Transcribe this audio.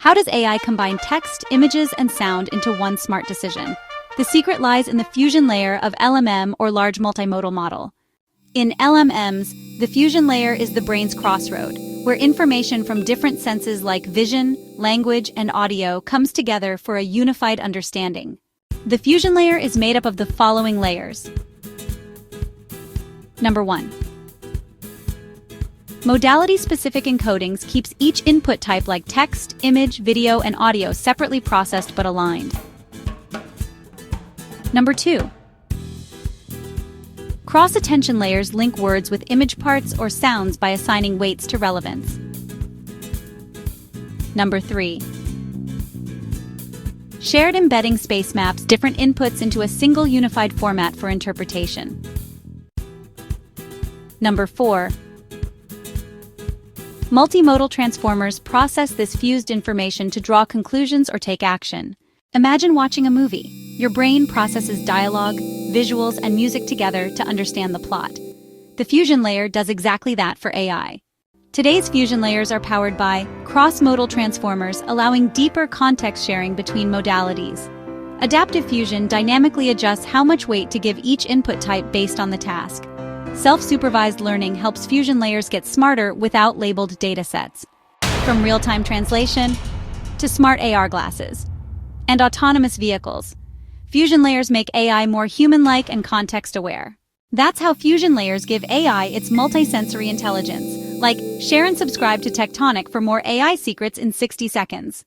How does AI combine text, images, and sound into one smart decision? The secret lies in the fusion layer of LMM or Large Multimodal Model. In LMMs, the fusion layer is the brain's crossroad, where information from different senses like vision, language, and audio comes together for a unified understanding. The fusion layer is made up of the following layers. Number 1. Modality-specific encodings keeps each input type like text, image, video, and audio separately processed but aligned. Number 2. Cross-attention layers link words with image parts or sounds by assigning weights to relevance. Number 3. Shared embedding space maps different inputs into a single unified format for interpretation. Number 4. Multimodal transformers process this fused information to draw conclusions or take action. Imagine watching a movie. Your brain processes dialogue, visuals, and music together to understand the plot. The fusion layer does exactly that for AI. Today's fusion layers are powered by cross-modal transformers, allowing deeper context sharing between modalities. Adaptive fusion dynamically adjusts how much weight to give each input type based on the task. Self-supervised learning helps fusion layers get smarter without labeled datasets. From real-time translation to smart AR glasses and autonomous vehicles, fusion layers make AI more human-like and context-aware. That's how fusion layers give AI its multisensory intelligence. Like, share and subscribe to Techtonic for more AI secrets in 60 seconds.